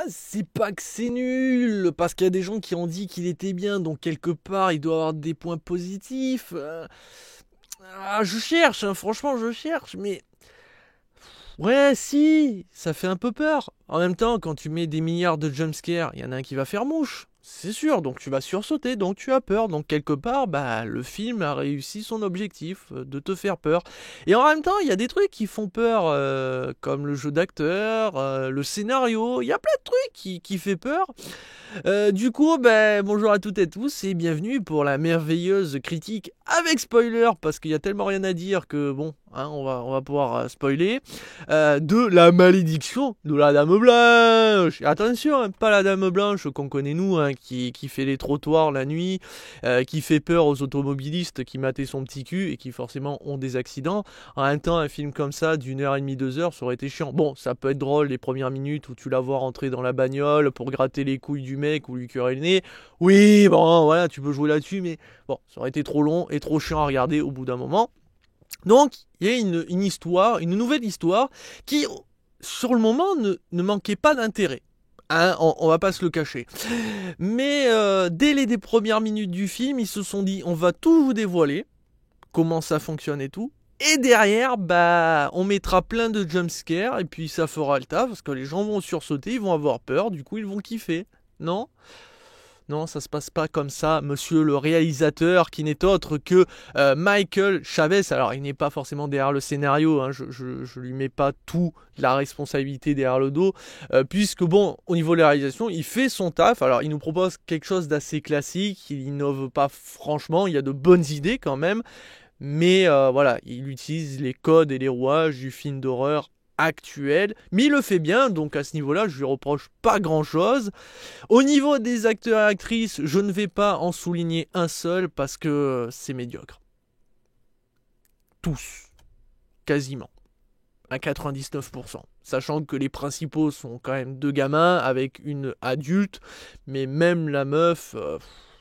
C'est pas que c'est nul, parce qu'il y a des gens qui ont dit qu'il était bien, donc quelque part il doit avoir des points positifs. Je cherche, hein, franchement je cherche, mais ouais, si, ça fait un peu peur. En même temps, quand tu mets des milliards de jumpscares, il y en a un qui va faire mouche. C'est sûr, donc tu vas sursauter, donc tu as peur. Donc quelque part, bah, le film a réussi son objectif de te faire peur. Et en même temps, il y a des trucs qui font peur, comme le jeu d'acteur, le scénario. Il y a plein de trucs qui fait peur. Du coup, ben, bonjour à toutes et tous et bienvenue pour la merveilleuse critique avec spoiler, parce qu'il y a tellement rien à dire que bon, hein, on va pouvoir spoiler, de la malédiction de la Dame Blanche. Attention, hein, pas la Dame Blanche qu'on connaît nous, hein, qui fait les trottoirs la nuit, qui fait peur aux automobilistes qui matent son petit cul et qui forcément ont des accidents. En même temps, un film comme ça, d'1h30, 2h, ça aurait été chiant. Bon, ça peut être drôle les premières minutes où tu la vois rentrer dans la bagnole pour gratter les couilles du mec ou lui curer le nez. Oui, bon, voilà, tu peux jouer là-dessus, mais bon, ça aurait été trop long et trop chiant à regarder au bout d'un moment. Donc, il y a une histoire, une nouvelle histoire, qui, sur le moment, ne manquait pas d'intérêt. Hein, on va pas se le cacher. Mais dès les premières minutes du film, ils se sont dit, on va tout vous dévoiler, comment ça fonctionne et tout. Et derrière, bah, on mettra plein de jumpscares et puis ça fera le taf parce que les gens vont sursauter, ils vont avoir peur, du coup ils vont kiffer. Non? Non, ça se passe pas comme ça, monsieur le réalisateur, qui n'est autre que Michael Chavez. Alors, il n'est pas forcément derrière le scénario, hein, je lui mets pas tout la responsabilité derrière le dos, puisque bon, au niveau de la réalisation, il fait son taf. Alors, il nous propose quelque chose d'assez classique, il innove pas franchement, il y a de bonnes idées quand même, mais voilà, il utilise les codes et les rouages du film d'horreur actuel, mais il le fait bien, donc à ce niveau-là, je lui reproche pas grand-chose. Au niveau des acteurs et actrices, je ne vais pas en souligner un seul parce que c'est médiocre. Tous, quasiment, à 99%. Sachant que les principaux sont quand même deux gamins avec une adulte, mais même la meuf,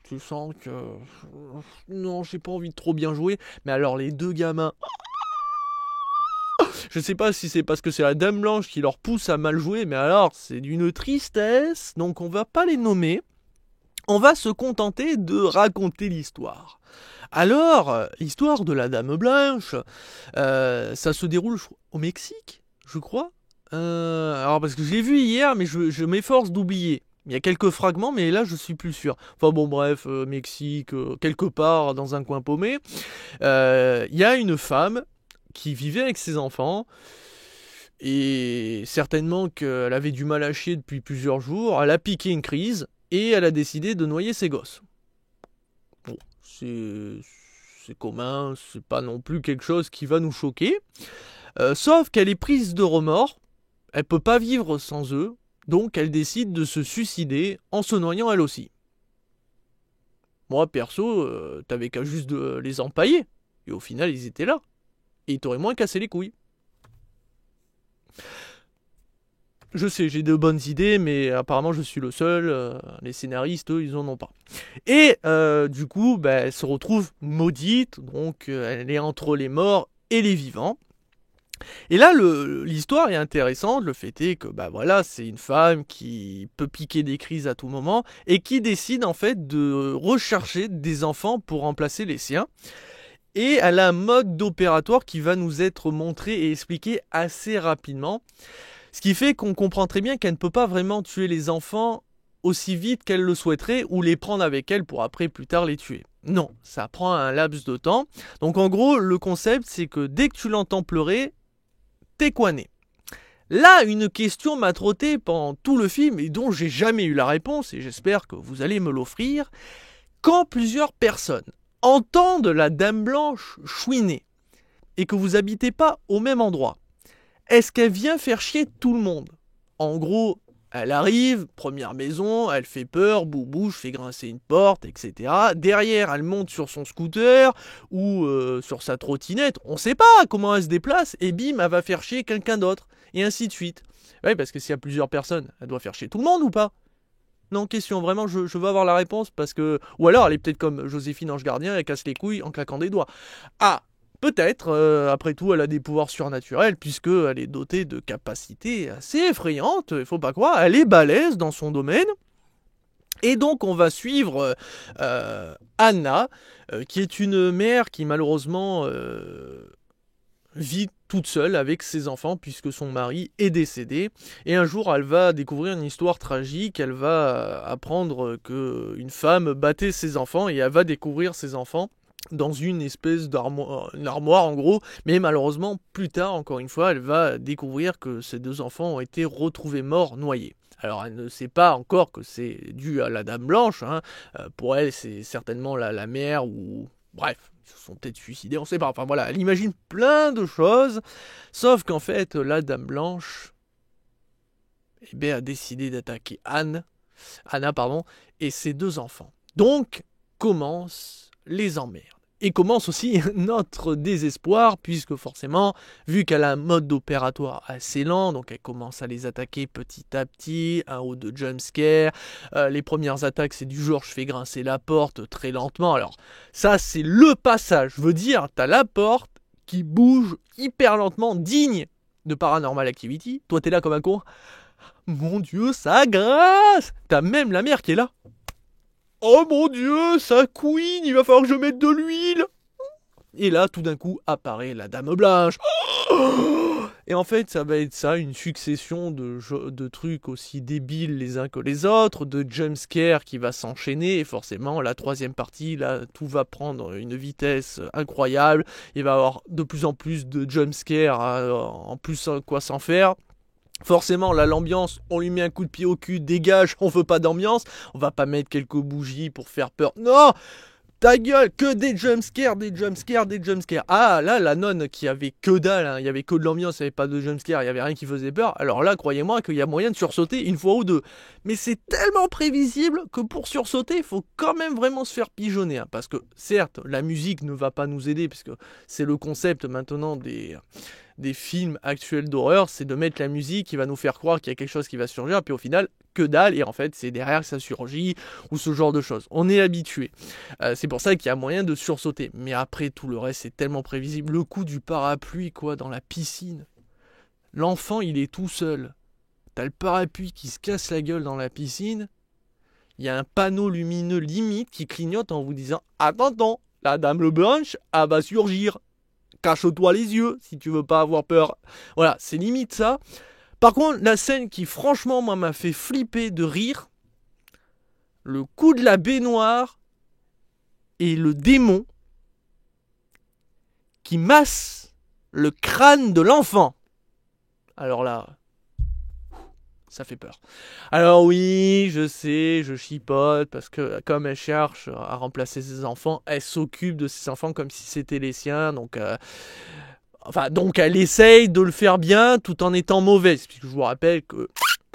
tu sens que non, j'ai pas envie de trop bien jouer. Mais alors les deux gamins, je sais pas si c'est parce que c'est la Dame Blanche qui leur pousse à mal jouer, mais alors c'est d'une tristesse, donc on va pas les nommer. On va se contenter de raconter l'histoire. Alors, l'histoire de la Dame Blanche, ça se déroule au Mexique, je crois. Alors parce que je l'ai vu hier, mais je m'efforce d'oublier. Il y a quelques fragments, mais là je suis plus sûr. Enfin bon, bref, Mexique, quelque part dans un coin paumé. Il y a une femme qui vivait avec ses enfants. Et certainement qu'elle avait du mal à chier depuis plusieurs jours. Elle a piqué une crise et elle a décidé de noyer ses gosses. Bon, c'est commun, c'est pas non plus quelque chose qui va nous choquer. Sauf qu'elle est prise de remords, elle peut pas vivre sans eux, donc elle décide de se suicider en se noyant elle aussi. Moi, perso, t'avais qu'à juste de les empailler, et au final, ils étaient là. Et ils t'auraient moins cassé les couilles. Je sais, j'ai de bonnes idées, mais apparemment je suis le seul. Les scénaristes, eux, ils en ont pas. Et du coup, bah, elle se retrouve maudite, donc elle est entre les morts et les vivants. Et là, l'histoire est intéressante. Le fait est que, bah voilà, c'est une femme qui peut piquer des crises à tout moment et qui décide en fait de rechercher des enfants pour remplacer les siens. Et elle a un mode d'opératoire qui va nous être montré et expliqué assez rapidement. Ce qui fait qu'on comprend très bien qu'elle ne peut pas vraiment tuer les enfants aussi vite qu'elle le souhaiterait ou les prendre avec elle pour après plus tard les tuer. Non, ça prend un laps de temps. Donc en gros, le concept c'est que dès que tu l'entends pleurer, t'es coiné. Là, une question m'a trotté pendant tout le film et dont j'ai jamais eu la réponse et j'espère que vous allez me l'offrir. Quand plusieurs personnes entendent la Dame Blanche chouiner et que vous habitez pas au même endroit, est-ce qu'elle vient faire chier tout le monde? En gros, elle arrive, première maison, elle fait peur, boubou, je fais grincer une porte, etc. Derrière, elle monte sur son scooter ou sur sa trottinette. On sait pas comment elle se déplace et bim, elle va faire chier quelqu'un d'autre. Et ainsi de suite. Oui, parce que s'il y a plusieurs personnes, elle doit faire chier tout le monde ou pas? Non, question, vraiment, je veux avoir la réponse parce que... Ou alors, elle est peut-être comme Joséphine Ange Gardien, elle casse les couilles en claquant des doigts. Ah, peut-être, après tout, elle a des pouvoirs surnaturels, puisqu'elle est dotée de capacités assez effrayantes, il faut pas croire, elle est balèze dans son domaine. Et donc on va suivre Anna, qui est une mère qui malheureusement vit toute seule avec ses enfants puisque son mari est décédé. Et un jour elle va découvrir une histoire tragique, elle va apprendre qu'une femme battait ses enfants et elle va découvrir ses enfants dans une espèce d'armoire, une armoire en gros, mais malheureusement plus tard, encore une fois, elle va découvrir que ces deux enfants ont été retrouvés morts, noyés. Alors elle ne sait pas encore que c'est dû à la Dame Blanche, hein. Pour elle c'est certainement la mère ou... Bref, ils se sont peut-être suicidés, on sait pas, enfin voilà, elle imagine plein de choses, sauf qu'en fait la Dame Blanche eh bien, a décidé d'attaquer Anna, et ses deux enfants. Donc commencent les emmerdes. Et commence aussi notre désespoir, puisque forcément, vu qu'elle a un mode opératoire assez lent, donc elle commence à les attaquer petit à petit, un ou deux jumpscares. Les premières attaques, c'est du genre, je fais grincer la porte très lentement. Alors, ça, c'est le passage. Je veux dire, t'as la porte qui bouge hyper lentement, digne de Paranormal Activity. Toi, t'es là comme un con. Mon Dieu, ça grince! T'as même la mère qui est là. Oh mon Dieu, ça couine, il va falloir que je mette de l'huile. Et là, tout d'un coup, apparaît la Dame Blanche. Et en fait, ça va être ça, une succession de trucs aussi débiles les uns que les autres, de jumpscares qui va s'enchaîner, et forcément, la troisième partie, là, tout va prendre une vitesse incroyable. Il va y avoir de plus en plus de jumpscares, en plus quoi s'en faire. Forcément, là, l'ambiance, on lui met un coup de pied au cul, dégage, on veut pas d'ambiance, on va pas mettre quelques bougies pour faire peur. Non! Ta gueule, que des jumpscares, des jumpscares, des jumpscares. Ah, là, la nonne qui avait que dalle, hein, il y avait que de l'ambiance, il n'y avait pas de jumpscares, il y avait rien qui faisait peur. Alors là, croyez-moi qu'il y a moyen de sursauter une fois ou deux. Mais c'est tellement prévisible que pour sursauter, il faut quand même vraiment se faire pigeonner. Hein, parce que, certes, la musique ne va pas nous aider, puisque c'est le concept maintenant des films actuels d'horreur, c'est de mettre la musique qui va nous faire croire qu'il y a quelque chose qui va surgir, puis au final, que dalle, et en fait, c'est derrière que ça surgit, ou ce genre de choses. On est habitué. C'est pour ça qu'il y a moyen de sursauter. Mais après, tout le reste, c'est tellement prévisible. Le coup du parapluie, quoi, dans la piscine. L'enfant, il est tout seul. T'as le parapluie qui se casse la gueule dans la piscine. Il y a un panneau lumineux limite qui clignote en vous disant « Attends, la Dame Blanche, elle va surgir. Cache-toi les yeux si tu veux pas avoir peur. » Voilà, c'est limite ça. Par contre, la scène qui, franchement, moi, m'a fait flipper de rire, le coup de la baignoire et le démon qui masse le crâne de l'enfant. Alors là, ça fait peur. Alors oui, je sais, je chipote, parce que comme elle cherche à remplacer ses enfants, elle s'occupe de ses enfants comme si c'était les siens, donc elle essaye de le faire bien tout en étant mauvaise, puisque je vous rappelle que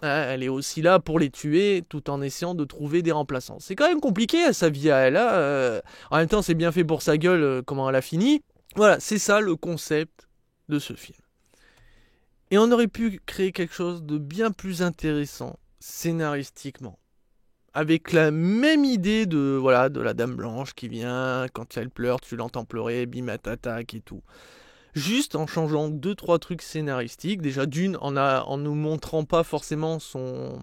elle est aussi là pour les tuer tout en essayant de trouver des remplaçants. C'est quand même compliqué sa vie à elle. En même temps, c'est bien fait pour sa gueule comment elle a fini. Voilà, c'est ça le concept de ce film. Et on aurait pu créer quelque chose de bien plus intéressant scénaristiquement. Avec la même idée de la Dame Blanche qui vient, quand elle pleure, tu l'entends pleurer, bim, elle t'attaque et tout. Juste en changeant 2-3 trucs scénaristiques. Déjà d'une, en nous montrant pas forcément son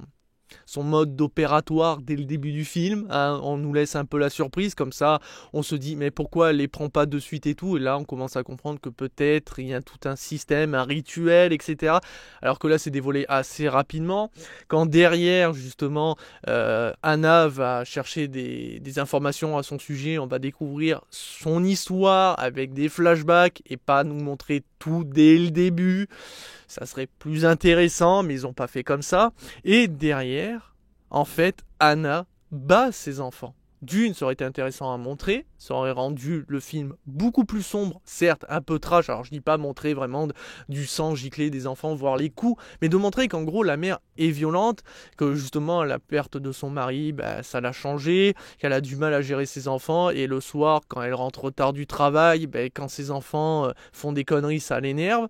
mode opératoire dès le début du film, hein, on nous laisse un peu la surprise, comme ça on se dit mais pourquoi elle les prend pas de suite et tout, et là on commence à comprendre que peut-être il y a tout un système, un rituel, etc. Alors que là c'est dévoilé assez rapidement, quand derrière justement Anna va chercher des informations à son sujet, on va découvrir son histoire avec des flashbacks et pas nous montrer tout dès le début. Ça serait plus intéressant, mais ils n'ont pas fait comme ça. Et derrière, en fait, Anna bat ses enfants. D'une, ça aurait été intéressant à montrer, ça aurait rendu le film beaucoup plus sombre, certes un peu trash, alors je dis pas montrer vraiment du sang gicler des enfants, voir les coups, mais de montrer qu'en gros la mère est violente, que justement la perte de son mari, ça l'a changé, qu'elle a du mal à gérer ses enfants, et le soir quand elle rentre tard du travail, quand ses enfants font des conneries, ça l'énerve,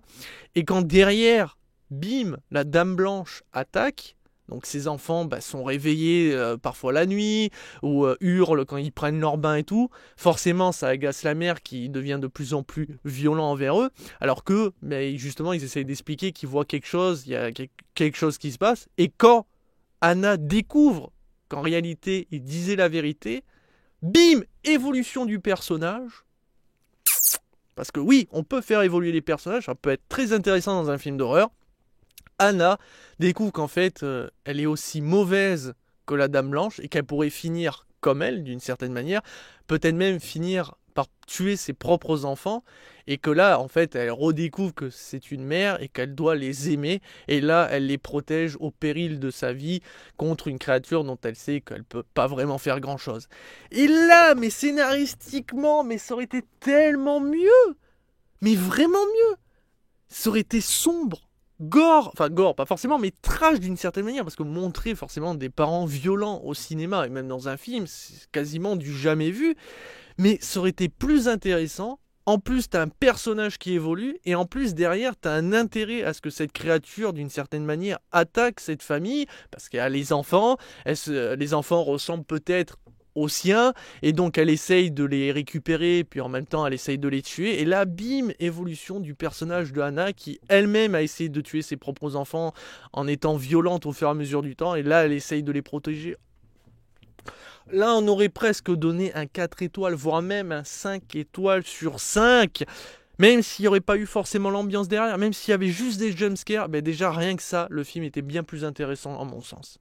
et quand derrière, bim, la Dame Blanche attaque, Donc ces enfants sont réveillés parfois la nuit, ou hurlent quand ils prennent leur bain et tout. Forcément, ça agace la mère qui devient de plus en plus violent envers eux, alors que justement, ils essayent d'expliquer qu'ils voient quelque chose, il y a quelque chose qui se passe. Et quand Anna découvre qu'en réalité, il disait la vérité, bim, évolution du personnage. Parce que oui, on peut faire évoluer les personnages, ça peut être très intéressant dans un film d'horreur. Anna découvre qu'en fait, elle est aussi mauvaise que la Dame Blanche et qu'elle pourrait finir comme elle, d'une certaine manière, peut-être même finir par tuer ses propres enfants, et que là, en fait, elle redécouvre que c'est une mère et qu'elle doit les aimer, et là, elle les protège au péril de sa vie contre une créature dont elle sait qu'elle peut pas vraiment faire grand-chose. Et là, mais scénaristiquement, mais ça aurait été tellement mieux, mais vraiment mieux, ça aurait été sombre, gore, pas forcément, mais trash d'une certaine manière, parce que montrer forcément des parents violents au cinéma, et même dans un film, c'est quasiment du jamais vu, mais ça aurait été plus intéressant. En plus, t'as un personnage qui évolue, et en plus, derrière, t'as un intérêt à ce que cette créature, d'une certaine manière, attaque cette famille, parce qu'il y a les enfants, les enfants ressemblent peut-être aux siens, et donc elle essaye de les récupérer, puis en même temps elle essaye de les tuer, et là bim, évolution du personnage de Anna qui elle-même a essayé de tuer ses propres enfants en étant violente au fur et à mesure du temps, et là elle essaye de les protéger. Là on aurait presque donné un 4 étoiles, voire même un 5 étoiles sur 5, même s'il n'y aurait pas eu forcément l'ambiance derrière, même s'il y avait juste des jumpscares, déjà rien que ça, le film était bien plus intéressant en mon sens.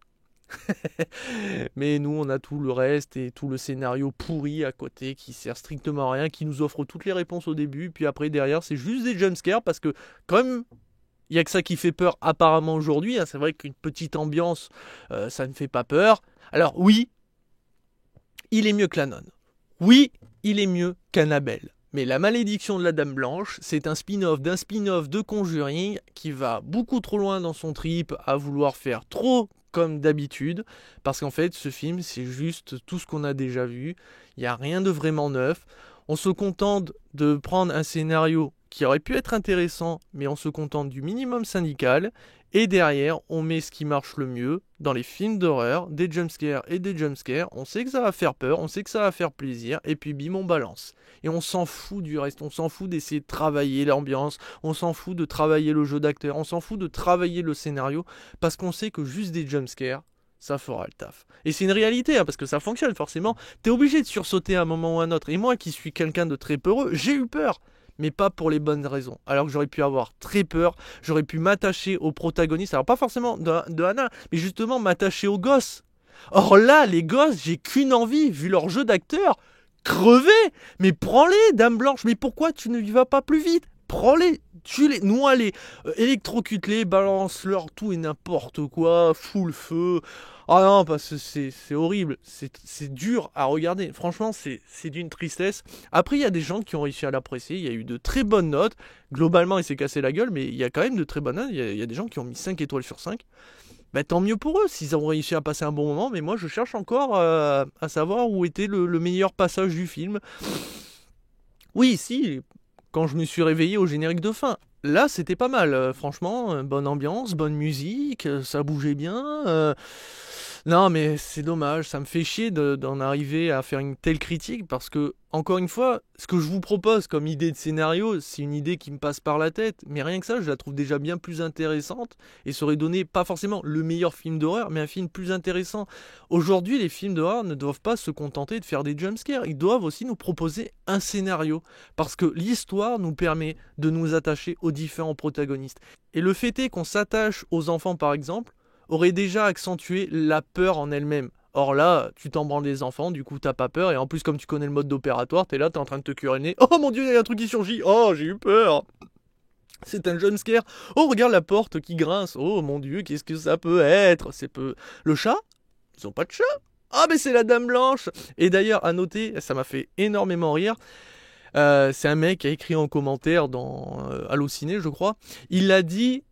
Mais nous on a tout le reste et tout le scénario pourri à côté qui sert strictement à rien, qui nous offre toutes les réponses au début, puis après derrière c'est juste des jumpscares, parce que comme il n'y a que ça qui fait peur apparemment aujourd'hui, c'est vrai qu'une petite ambiance ça ne fait pas peur. Alors oui, il est mieux que la nonne, oui il est mieux qu'Annabelle, mais La Malédiction de la Dame Blanche, c'est un spin-off d'un spin-off de Conjuring qui va beaucoup trop loin dans son trip à vouloir faire trop comme d'habitude, parce qu'en fait ce film c'est juste tout ce qu'on a déjà vu, il n'y a rien de vraiment neuf, on se contente de prendre un scénario qui aurait pu être intéressant, mais on se contente du minimum syndical, et derrière on met ce qui marche le mieux dans les films d'horreur, des jumpscares et des jumpscares, on sait que ça va faire peur, on sait que ça va faire plaisir, et puis bim on balance. Et on s'en fout du reste, on s'en fout d'essayer de travailler l'ambiance, on s'en fout de travailler le jeu d'acteur, on s'en fout de travailler le scénario, parce qu'on sait que juste des jumpscares, ça fera le taf. Et c'est une réalité, parce que ça fonctionne forcément, t'es obligé de sursauter à un moment ou à un autre, et moi qui suis quelqu'un de très peureux, j'ai eu peur, mais pas pour les bonnes raisons. Alors que j'aurais pu avoir très peur, j'aurais pu m'attacher au protagoniste, alors pas forcément de Anna, mais justement m'attacher aux gosses. Or là, les gosses, j'ai qu'une envie, vu leur jeu d'acteur, crever. Mais prends-les, Dame Blanche, mais pourquoi tu ne y vas pas plus vite? Prends-les, tue-les, noie-les, électrocute-les, balance-leur tout et n'importe quoi, fous le feu. Ah non, parce que c'est horrible, c'est dur à regarder. Franchement, c'est d'une tristesse. Après, il y a des gens qui ont réussi à l'apprécier, il y a eu de très bonnes notes. Globalement, il s'est cassé la gueule, mais il y a quand même de très bonnes notes. Il y a des gens qui ont mis 5 étoiles sur 5. Tant mieux pour eux s'ils ont réussi à passer un bon moment, mais moi je cherche encore à savoir où était le meilleur passage du film. Oui, si, quand je me suis réveillé au générique de fin. Là, c'était pas mal, franchement, bonne ambiance, bonne musique, ça bougeait bien. Non, mais c'est dommage, ça me fait chier d'en arriver à faire une telle critique, parce que, encore une fois, ce que je vous propose comme idée de scénario, c'est une idée qui me passe par la tête, mais rien que ça, je la trouve déjà bien plus intéressante, et ça aurait donné pas forcément le meilleur film d'horreur, mais un film plus intéressant. Aujourd'hui, les films d'horreur ne doivent pas se contenter de faire des jumpscares, ils doivent aussi nous proposer un scénario, parce que l'histoire nous permet de nous attacher aux différents protagonistes. Et le fait est qu'on s'attache aux enfants, par exemple, aurait déjà accentué la peur en elle-même. Or là, tu t'en branles des enfants, du coup t'as pas peur, et en plus comme tu connais le mode d'opératoire, t'es là, t'es en train de te curer le nez. Oh mon dieu, il y a un truc qui surgit. Oh, j'ai eu peur. C'est un jumpscare. Oh, regarde la porte qui grince. Oh mon dieu, qu'est-ce que ça peut être? Le chat? Ils ont pas de chat? Ah, mais c'est la Dame Blanche. Et d'ailleurs, à noter, ça m'a fait énormément rire. C'est un mec qui a écrit en commentaire dans Allociné, je crois. Il a dit...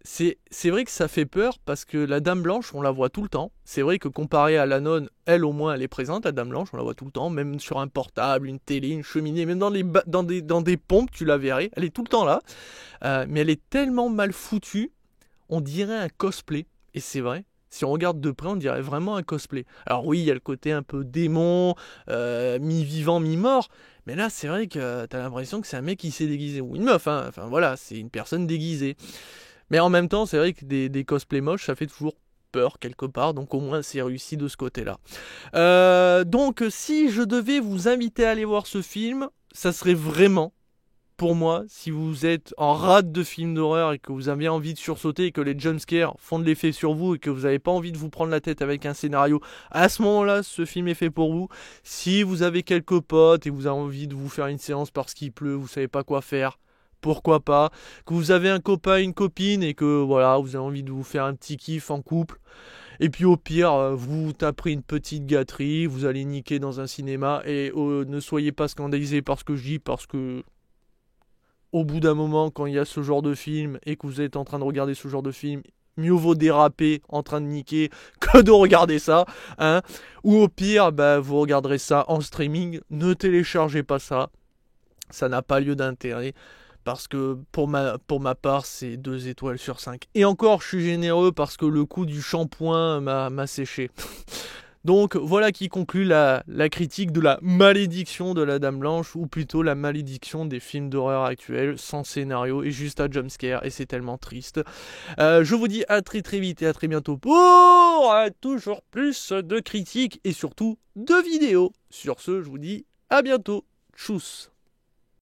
C'est vrai que ça fait peur, parce que la Dame Blanche, on la voit tout le temps. C'est vrai que comparé à la nonne, elle au moins elle est présente, la Dame Blanche, on la voit tout le temps, même sur un portable, une télé, une cheminée, même dans des pompes, tu la verrais, elle est tout le temps là. Mais elle est tellement mal foutue, on dirait un cosplay, et c'est vrai. Si on regarde de près, on dirait vraiment un cosplay. Alors oui, il y a le côté un peu démon, mi-vivant, mi-mort, mais là, c'est vrai que t'as l'impression que c'est un mec qui s'est déguisé, ou une meuf, hein. Enfin voilà, c'est une personne déguisée. Mais en même temps, c'est vrai que des cosplays moches, ça fait toujours peur quelque part, donc au moins c'est réussi de ce côté-là. Donc si je devais vous inviter à aller voir ce film, ça serait vraiment, pour moi, si vous êtes en rate de films d'horreur et que vous avez envie de sursauter et que les jumpscares font de l'effet sur vous et que vous n'avez pas envie de vous prendre la tête avec un scénario, à ce moment-là, ce film est fait pour vous. Si vous avez quelques potes et vous avez envie de vous faire une séance parce qu'il pleut, vous savez pas quoi faire, pourquoi pas. Que vous avez un copain, une copine et que voilà, vous avez envie de vous faire un petit kiff en couple. Et puis au pire, vous taperez une petite gâterie, vous allez niquer dans un cinéma et ne soyez pas scandalisés par ce que je dis parce que au bout d'un moment, quand il y a ce genre de film et que vous êtes en train de regarder ce genre de film, mieux vaut déraper en train de niquer que de regarder ça, hein. Ou au pire, vous regarderez ça en streaming, ne téléchargez pas ça, ça n'a pas lieu d'intérêt. Parce que pour ma part, c'est 2 étoiles sur 5. Et encore, je suis généreux parce que le coup du shampoing m'a séché. Donc voilà qui conclut la critique de la malédiction de la Dame Blanche, ou plutôt la malédiction des films d'horreur actuels, sans scénario et juste à jumpscare, et c'est tellement triste. Je vous dis à très très vite et à très bientôt pour toujours plus de critiques et surtout de vidéos. Sur ce, je vous dis à bientôt. Tchuss.